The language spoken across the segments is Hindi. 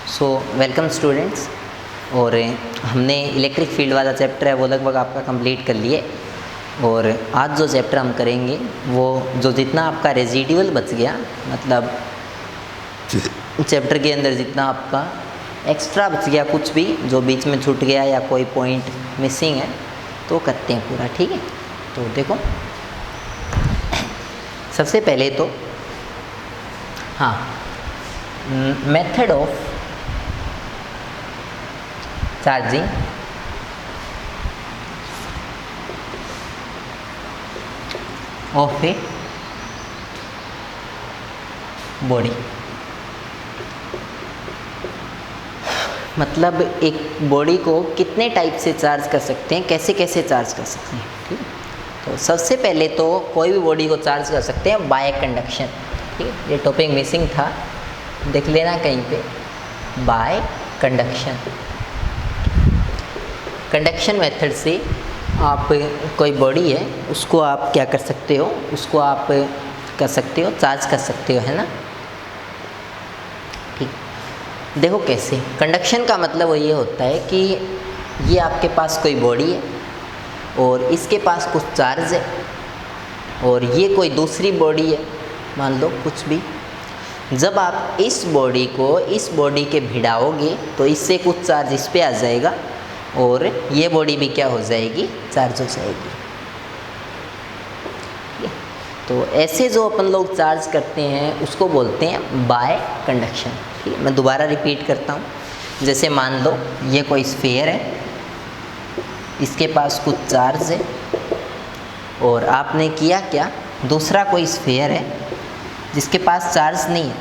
So welcome students. और हमने इलेक्ट्रिक फील्ड वाला चैप्टर है वो लगभग आपका कंप्लीट कर लिए। और आज जो चैप्टर हम करेंगे वो जो जितना आपका रेजिडुअल बच गया, मतलब चैप्टर के अंदर जितना आपका एक्स्ट्रा बच गया, कुछ भी जो बीच में छूट गया या कोई पॉइंट मिसिंग है तो करते हैं पूरा। ठीक है, तो देखो सबसे पहले तो method of charging of a body. मतलब एक बॉडी को कितने टाइप से चार्ज कर सकते हैं, कैसे कैसे चार्ज कर सकते हैं। ठीक है, तो सबसे पहले तो कोई भी बॉडी को चार्ज कर सकते हैं बाय कंडक्शन। ठीक है, ये टॉपिक मिसिंग था, देख लेना कहीं पे। बाय कंडक्शन, कंडक्शन मेथड से आप कोई बॉडी है उसको आप क्या कर सकते हो, उसको आप कर सकते हो, चार्ज कर सकते हो, है ना। ठीक, देखो कैसे। कंडक्शन का मतलब वो ये होता है कि ये आपके पास कोई बॉडी है और इसके पास कुछ चार्ज है, और ये कोई दूसरी बॉडी है, मान लो कुछ भी। जब आप इस बॉडी को इस बॉडी के भिड़ाओगे तो इससे कुछ चार्ज इस पे आ जाएगा और ये बॉडी भी क्या हो जाएगी, चार्ज हो जाएगी। तो ऐसे जो अपन लोग चार्ज करते हैं उसको बोलते हैं बाय कंडक्शन। ठीक है, मैं दोबारा रिपीट करता हूँ। जैसे मान लो ये कोई स्फीयर है, इसके पास कुछ चार्ज है, और आपने किया क्या, दूसरा कोई स्फीयर है जिसके पास चार्ज नहीं है,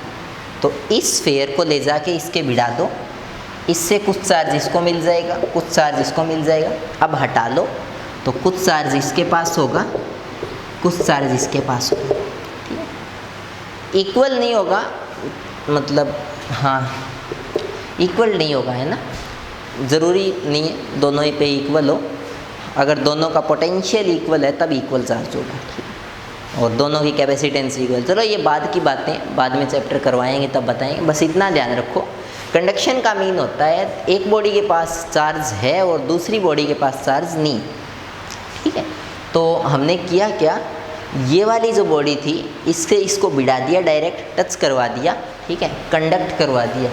तो इस स्फीयर को ले जाके इसके भिड़ा दो, इससे कुछ चार्ज इसको मिल जाएगा, कुछ चार्ज इसको मिल जाएगा। अब हटा लो तो कुछ चार्ज इसके पास होगा, कुछ चार्ज इसके पास होगा। ठीक है, इक्वल नहीं होगा, मतलब इक्वल नहीं होगा, है ना। ज़रूरी नहीं है दोनों ही पे इक्वल हो, अगर दोनों का पोटेंशियल इक्वल है तब इक्वल चार्ज होगा। ठीक है, और दोनों की कैपेसिटेंस इक्वल। चलो ये बाद की बातें, बाद में चैप्टर करवाएंगे तब बताएंगे, बस इतना ध्यान रखो। कंडक्शन का मीन होता है एक बॉडी के पास चार्ज है और दूसरी बॉडी के पास चार्ज नहीं। ठीक है, तो हमने किया क्या, ये वाली जो बॉडी थी इससे इसको भिड़ा दिया, डायरेक्ट टच करवा दिया। ठीक है, कंडक्ट करवा दिया,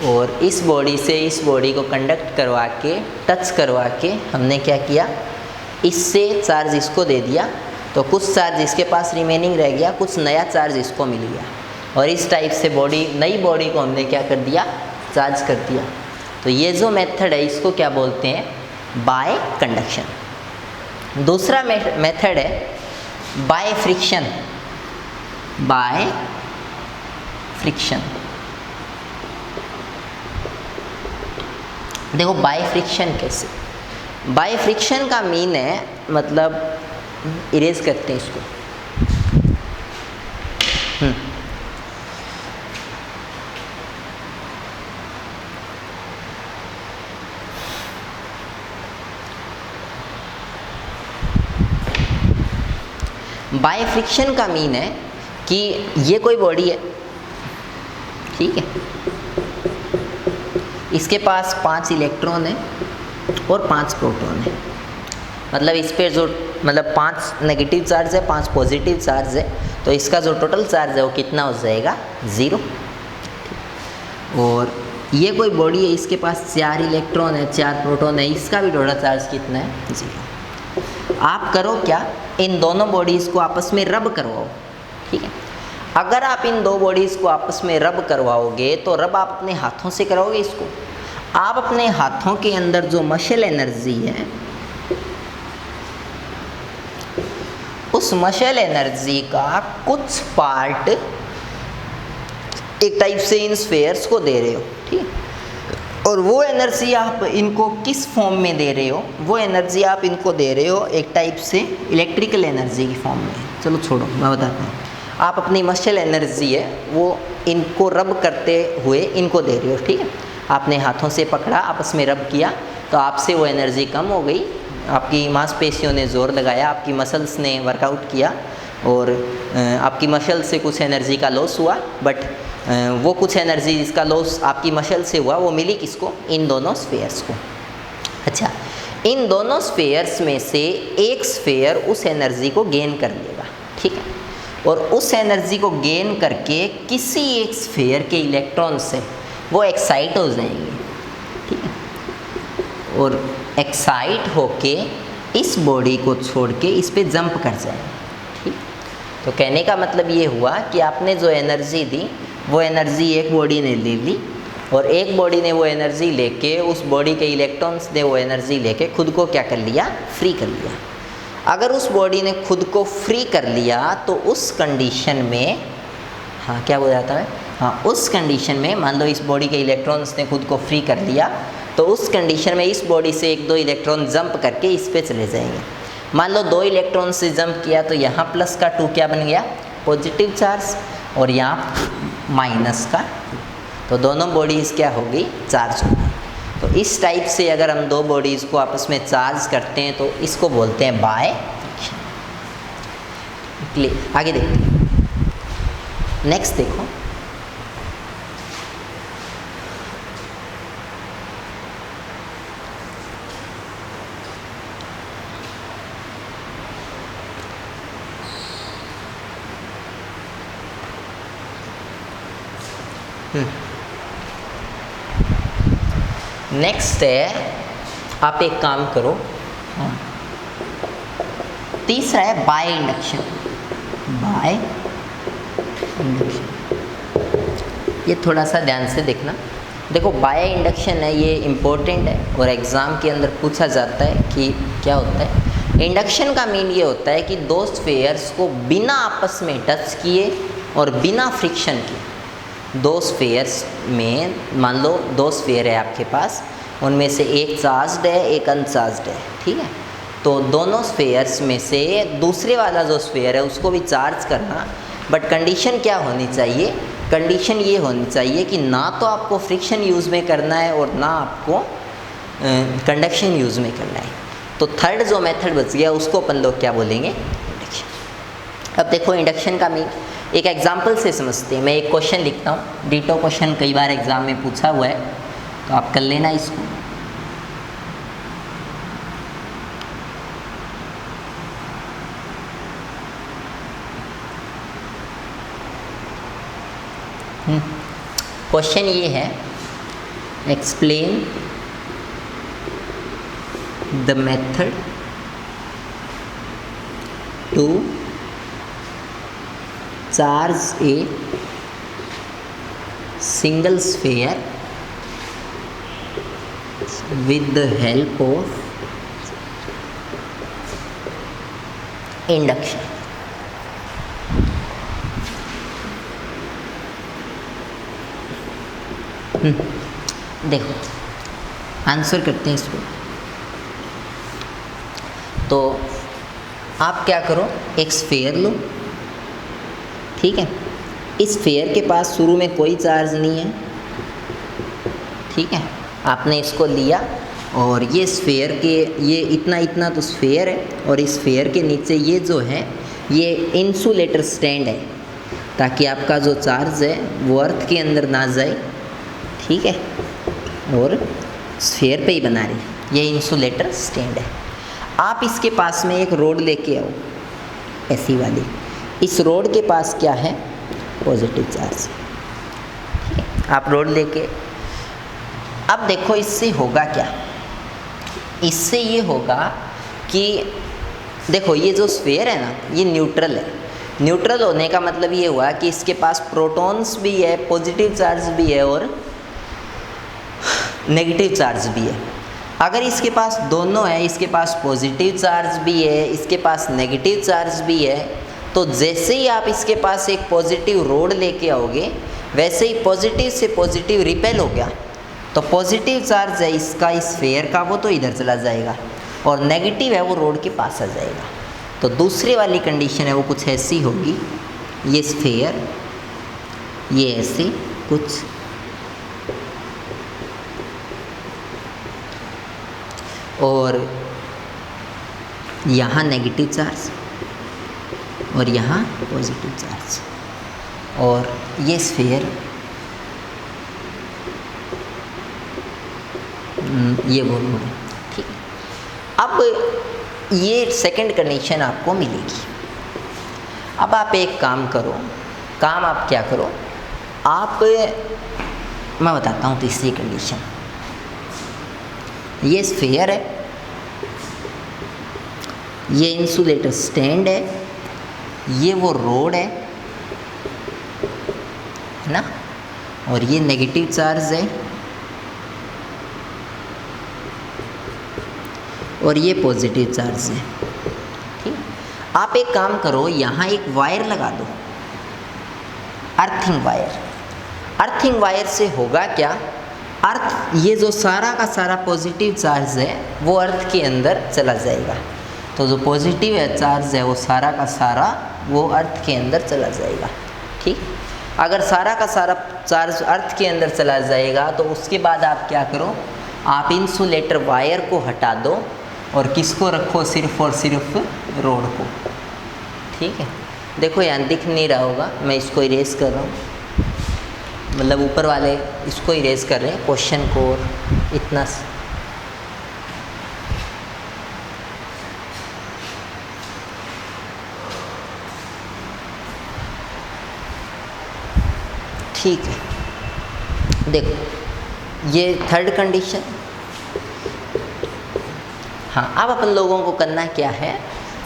और इस बॉडी से इस बॉडी को कंडक्ट करवा के, टच करवा के हमने क्या किया, इससे चार्ज इसको दे दिया, तो कुछ चार्ज इसके पास रिमेनिंग रह गया, कुछ नया चार्ज इसको मिल गया, और इस टाइप से बॉडी, नई बॉडी को हमने क्या कर दिया, चार्ज कर दिया। तो ये जो मेथड है इसको क्या बोलते हैं, बाय कंडक्शन। दूसरा मेथड है बाय फ्रिक्शन। बाय फ्रिक्शन, देखो बाय फ्रिक्शन कैसे। बाय फ्रिक्शन का मीन है, मतलब इरेज करते हैं इसको। बाय फ्रिक्शन का मीन है कि ये कोई बॉडी है, ठीक है, इसके पास 5 इलेक्ट्रॉन है और 5 प्रोटॉन है। मतलब इस पर जो, मतलब 5 नेगेटिव चार्ज है, 5 पॉजिटिव चार्ज है, तो इसका जो टोटल चार्ज है वो कितना हो जाएगा, 0। और ये कोई बॉडी है, इसके पास 4 इलेक्ट्रॉन है, 4 प्रोटॉन है, इसका भी टोटल चार्ज कितना है, 0। आप करो क्या, इन दोनों बॉडीज़ को आपस में रब करवाओ। ठीक है, अगर आप इन दो बॉडीज़ को आपस में रब करवाओगे तो रब आप अपने हाथों से कराओगे इसको। आप अपने हाथों के अंदर जो मसल एनर्जी है, उस मसल एनर्जी का कुछ पार्ट एक टाइप से इन स्फीयर्स को दे रहे हो। ठीक है, और वो एनर्जी आप इनको किस फॉर्म में दे रहे हो, वो एनर्जी आप इनको दे रहे हो एक टाइप से इलेक्ट्रिकल एनर्जी की फॉर्म में। चलो छोड़ो, मैं बताता हूँ। आप अपनी मसल एनर्जी है वो इनको रब करते हुए इनको दे रहे हो। ठीक है, आपने हाथों से पकड़ा, आपस में रब किया, तो आपसे वो एनर्जी कम हो गई, आपकी मांसपेशियों ने ज़ोर लगाया, आपकी मसल्स ने वर्कआउट किया, और आपकी मशल से कुछ एनर्जी का लॉस हुआ, बट वो कुछ एनर्जी जिसका लॉस आपकी मशल से हुआ वो मिली किसको? इन दोनों स्फेयर्स को। अच्छा, इन दोनों स्फेयर्स में से एक स्फेयर उस एनर्जी को गेन कर लेगा, ठीक है, और उस एनर्जी को गेन करके किसी एक स्फेयर के इलेक्ट्रॉन से वो एक्साइट हो जाएंगे, ठीक है, और एक्साइट होके इस बॉडी को छोड़ के इस पे जंप कर जाएंगे, ठीक। तो कहने का मतलब ये हुआ कि आपने जो एनर्जी दी वो एनर्जी एक बॉडी ने ले ली, और एक बॉडी ने वो एनर्जी लेके, उस बॉडी के इलेक्ट्रॉन्स ने वो एनर्जी लेके खुद को क्या कर लिया? फ्री कर लिया। अगर उस बॉडी ने खुद को फ्री कर लिया तो उस कंडीशन में, हाँ क्या हो जाता है, हाँ उस कंडीशन में मान लो इस बॉडी के इलेक्ट्रॉन्स ने खुद को फ्री कर लिया, तो उस कंडीशन में इस बॉडी से एक दो इलेक्ट्रॉन जंप करके इस पे चले जाएंगे। मान लो 2 इलेक्ट्रॉन से जंप किया तो यहाँ प्लस का 2 क्या बन गया? पॉजिटिव चार्ज, और यहाँ माइनस का, तो दोनों बॉडीज़ क्या हो गई? चार्ज हो गई। तो इस टाइप से अगर हम 2 बॉडीज़ को आपस में चार्ज करते हैं तो इसको बोलते हैं बाय फ्रिक्शन। क्लियर? आगे देखते हैं, नेक्स्ट देखो, नेक्स्ट है, आप एक काम करो, तीसरा है बाय इंडक्शन। बाय इंडक्शन, ये थोड़ा सा ध्यान से देखना। देखो बाय इंडक्शन है, ये इम्पोर्टेंट है और एग्ज़ाम के अंदर पूछा जाता है कि क्या होता है। इंडक्शन का मीन ये होता है कि 2 स्फेयर्स को बिना आपस में टच किए और बिना फ्रिक्शन के, 2 स्फेयर्स में, मान लो 2 स्फेयर है आपके पास, उनमें से एक चार्ज्ड है एक अनचार्ज्ड है, ठीक है, तो दोनों स्फेयर्स में से दूसरे वाला जो स्फेयर है उसको भी चार्ज करना, बट कंडीशन क्या होनी चाहिए? कंडीशन ये होनी चाहिए कि ना तो आपको फ्रिक्शन यूज़ में करना है और ना आपको कंडक्शन यूज़ में करना है। तो थर्ड जो मेथड बच गया उसको अपन लोग क्या बोलेंगे? इंडक्शन। अब देखो इंडक्शन का मीन एक एग्जाम्पल से समझते हैं। मैं एक क्वेश्चन लिखता हूँ, डिटो क्वेश्चन कई बार एग्जाम में पूछा हुआ है, तो आप कर लेना इसको। क्वेश्चन ये है, explain the method to charge a single sphere with the help of induction। देखो आंसर करते हैं इसको। तो आप क्या करो, एक स्फेयर लो, ठीक है, इस स्फेयर के पास शुरू में कोई चार्ज नहीं है, ठीक है, आपने इसको लिया और ये स्फेयर के, ये इतना इतना तो स्फेयर है, और इस स्फेयर के नीचे ये जो है ये इंसुलेटर स्टैंड है, ताकि आपका जो चार्ज है वो अर्थ के अंदर ना जाए, ठीक है, और स्फेयर पे ही बना रही, ये इंसुलेटर स्टैंड है। आप इसके पास में एक रोड लेके आओ, ऐसी वाली, इस रोड के पास क्या है? पॉजिटिव चार्ज, ठीक है, आप रोड लेके, अब देखो इससे होगा क्या? इससे ये होगा कि देखो ये जो स्फेयर है ना, ये न्यूट्रल है। न्यूट्रल होने का मतलब ये हुआ कि इसके पास प्रोटॉन्स भी है, पॉजिटिव चार्ज भी है और नेगेटिव चार्ज भी है। अगर इसके पास दोनों है, इसके पास पॉजिटिव चार्ज भी है, इसके पास नेगेटिव चार्ज भी है, तो जैसे ही आप इसके पास एक पॉजिटिव रोड लेके आओगे, वैसे ही पॉजिटिव से पॉजिटिव रिपेल हो गया, तो पॉजिटिव चार्ज है इसका, इस स्फेयर का, वो तो इधर चला जाएगा, और नेगेटिव है वो रोड के पास आ जाएगा। तो दूसरी वाली कंडीशन है वो कुछ ऐसी होगी, ये स्फेयर ये ऐसे कुछ, और यहाँ नेगेटिव चार्ज, और यहाँ पॉजिटिव चार्ज, और ये स्फीयर ये वो रोड है, ठीक है। अब ये सेकंड कंडीशन आपको मिलेगी। अब आप एक काम करो, काम आप क्या करो, आप मैं बताता हूँ तीसरी कंडीशन। ये स्फीयर है, ये इंसुलेटर स्टैंड है, ये वो रोड है ना, और ये नेगेटिव चार्ज है और ये पॉजिटिव चार्ज है, ठीक। आप एक काम करो, यहाँ एक वायर लगा दो, अर्थिंग वायर। अर्थिंग वायर से होगा क्या, अर्थ ये जो सारा का सारा पॉजिटिव चार्ज है वो अर्थ के अंदर चला जाएगा। तो जो पॉजिटिव है चार्ज है वो सारा का सारा वो अर्थ के अंदर चला जाएगा, ठीक। अगर सारा का सारा चार्ज अर्थ के अंदर चला जाएगा तो उसके बाद आप क्या करो, आप इंसुलेटर वायर को हटा दो और किसको रखो, सिर्फ और सिर्फ रोड को, ठीक है। देखो यहाँ दिख नहीं रहा होगा, मैं इसको इरेज कर रहा हूँ, मतलब ऊपर वाले इसको इरेज कर रहे हैं क्वेश्चन को, और इतना ठीक है। देखो ये थर्ड कंडीशन। हाँ, अब अपन लोगों को करना क्या है,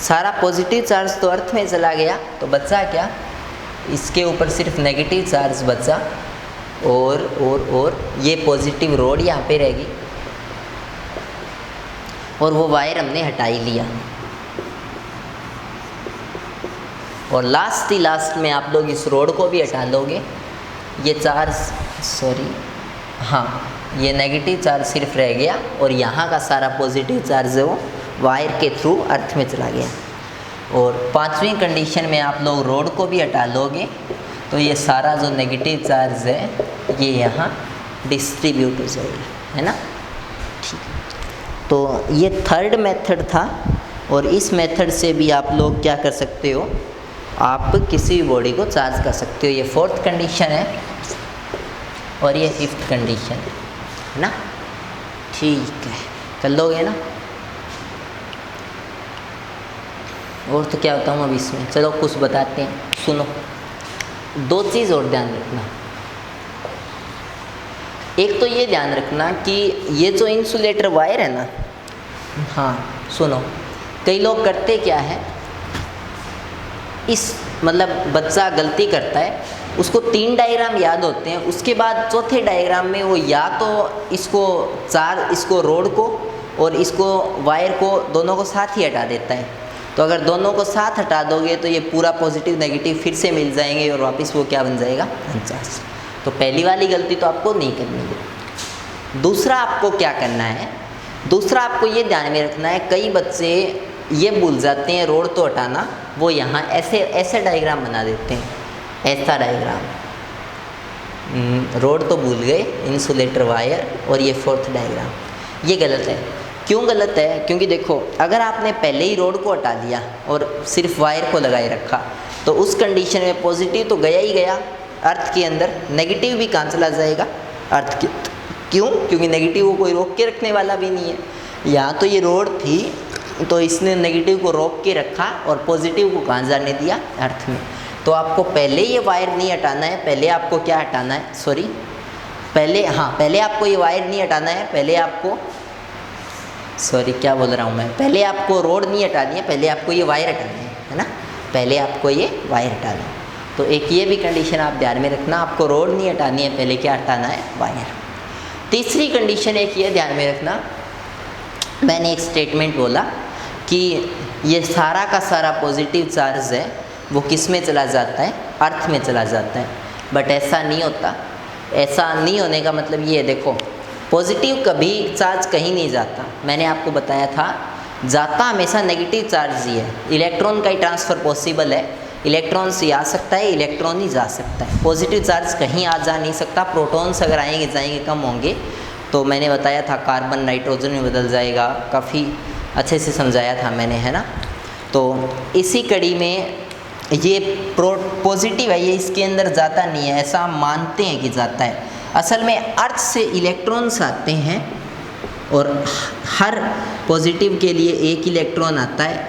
सारा पॉजिटिव चार्ज तो अर्थ में चला गया, तो बचा क्या, इसके ऊपर सिर्फ नेगेटिव चार्ज बचा, और ये पॉजिटिव रोड यहाँ पे रहेगी, और वो वायर हमने हटा ही लिया। और लास्ट में आप लोग इस रोड को भी हटा लोगे, ये चार्ज हाँ, ये नेगेटिव चार्ज सिर्फ रह गया, और यहाँ का सारा पॉजिटिव चार्ज है वो वायर के थ्रू अर्थ में चला गया। और पांचवी कंडीशन में आप लोग रोड को भी हटा लोगे, तो ये सारा जो नेगेटिव चार्ज है ये यहाँ डिस्ट्रीब्यूट हो जाएगा, है ना, ठीक है। तो ये थर्ड मेथड था, और इस मेथड से भी आप लोग क्या कर सकते हो, आप किसी भी बॉडी को चार्ज कर सकते हो। ये फोर्थ कंडीशन है और ये फिफ्थ कंडीशन है ना, ठीक है, कर लोगे ना। और तो क्या बताऊँ अब इसमें, चलो कुछ बताते हैं, सुनो। दो चीज़ और ध्यान रखना, एक तो ये ध्यान रखना कि ये जो इंसुलेटर वायर है ना, हाँ सुनो, कई लोग करते क्या है, इस मतलब बच्चा गलती करता है, उसको 3 डायग्राम याद होते हैं, उसके बाद चौथे डायग्राम में वो या तो इसको रोड को और इसको वायर को दोनों को साथ ही हटा देता है। तो अगर दोनों को साथ हटा दोगे तो ये पूरा पॉजिटिव नेगेटिव फिर से मिल जाएंगे और वापस वो क्या बन जाएगा, अनचार्ज। तो पहली वाली गलती तो आपको नहीं करनी है। दूसरा आपको क्या करना है, दूसरा आपको ये ध्यान में रखना है, कई बच्चे ये भूल जाते हैं रोड तो हटाना, वो यहाँ ऐसे डायग्राम बना देते हैं, ऐसा डायग्राम, रोड तो भूल गए, इंसुलेटर वायर और ये फोर्थ डायग्राम। ये गलत है। क्यों गलत है, क्योंकि देखो अगर आपने पहले ही रोड को हटा दिया और सिर्फ वायर को लगाए रखा तो उस कंडीशन में पॉजिटिव तो गया ही गया अर्थ के अंदर, नेगेटिव भी कहाँ चला जाएगा, अर्थ के। क्यों, क्योंकि नेगेटिव को कोई रोक के रखने वाला भी नहीं है। यहाँ तो ये रोड थी तो इसने नेगेटिव को रोक के रखा और पॉजिटिव को कहाँ जाने दिया, अर्थ में। तो आपको पहले ये वायर नहीं हटाना है, पहले आपको क्या हटाना है, पहले आपको ये वायर नहीं हटाना है, पहले आपको क्या बोल रहा हूँ मैं, पहले आपको रोड नहीं हटानी है, पहले आपको ये वायर हटानी है ना, पहले आपको ये वायर हटाना है। तो एक ये भी कंडीशन आप ध्यान में रखना, आपको रोड नहीं हटानी है, पहले क्या हटाना है, वायर। तीसरी कंडीशन एक ये ध्यान में रखना, मैंने एक स्टेटमेंट बोला कि ये सारा का सारा पॉजिटिव चार्ज है वो किस में चला जाता है, अर्थ में चला जाता है। बट ऐसा नहीं होता, ऐसा नहीं होने का मतलब ये है, देखो पॉजिटिव कभी चार्ज कहीं नहीं जाता, मैंने आपको बताया था, जाता हमेशा नेगेटिव चार्ज ही है। इलेक्ट्रॉन का ही ट्रांसफ़र पॉसिबल है, इलेक्ट्रॉन से आ सकता है, इलेक्ट्रॉन ही जा सकता है, पॉजिटिव चार्ज कहीं आ जा नहीं सकता। प्रोटॉन्स अगर आएंगे जाएंगे कम होंगे, तो मैंने बताया था कार्बन नाइट्रोजन में बदल जाएगा, काफ़ी अच्छे से समझाया था मैंने, है ना। तो इसी कड़ी में ये पॉजिटिव है, ये इसके अंदर जाता नहीं है, ऐसा हम मानते हैं कि जाता है। असल में अर्थ से इलेक्ट्रॉन्स आते हैं और हर पॉजिटिव के लिए एक इलेक्ट्रॉन आता है,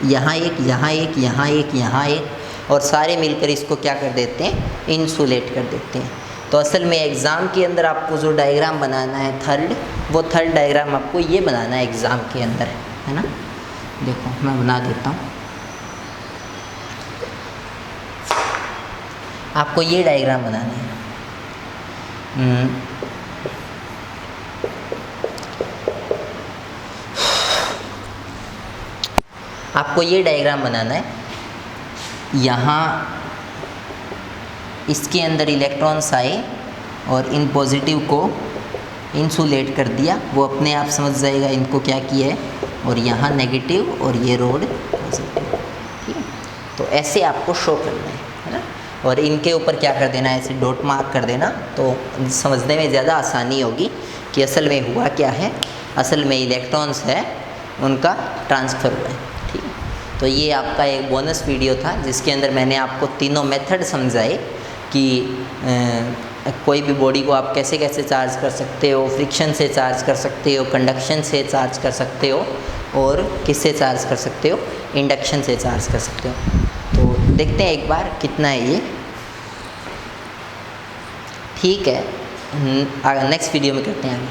यहाँ एक, यहाँ एक, यहाँ एक, यहाँ एक, और सारे मिलकर इसको क्या कर देते हैं, इंसुलेट कर देते हैं। तो असल में एग्ज़ाम के अंदर आपको जो डायग्राम बनाना है थर्ड, वो थर्ड डायग्राम आपको ये बनाना है एग्ज़ाम के अंदर, है ना। देखो मैं बना देता हूँ, आपको ये डायग्राम बनाना है। आपको ये डायग्राम बनाना है, यहाँ इसके अंदर इलेक्ट्रॉन्स आए और इन पॉजिटिव को इंसुलेट कर दिया, वो अपने आप समझ जाएगा इनको क्या किया है, और यहाँ नेगेटिव और ये रोड पॉजिटिव, ठीक है। तो ऐसे आपको शो करना है ना, और इनके ऊपर क्या कर देना है, ऐसे डॉट मार्क कर देना, तो समझने में ज़्यादा आसानी होगी कि असल में हुआ क्या है। असल में इलेक्ट्रॉन्स है उनका ट्रांसफ़र हुआ है, ठीक है। तो ये आपका एक बोनस वीडियो था जिसके अंदर मैंने आपको तीनों मेथड समझाए कि कोई भी बॉडी को आप कैसे कैसे चार्ज कर सकते हो, फ्रिक्शन से चार्ज कर सकते हो, कंडक्शन से चार्ज कर सकते हो, और किससे चार्ज कर सकते हो, इंडक्शन से चार्ज कर सकते हो। तो देखते हैं एक बार कितना है ये, ठीक है। नेक्स्ट वीडियो में करते हैं आगे।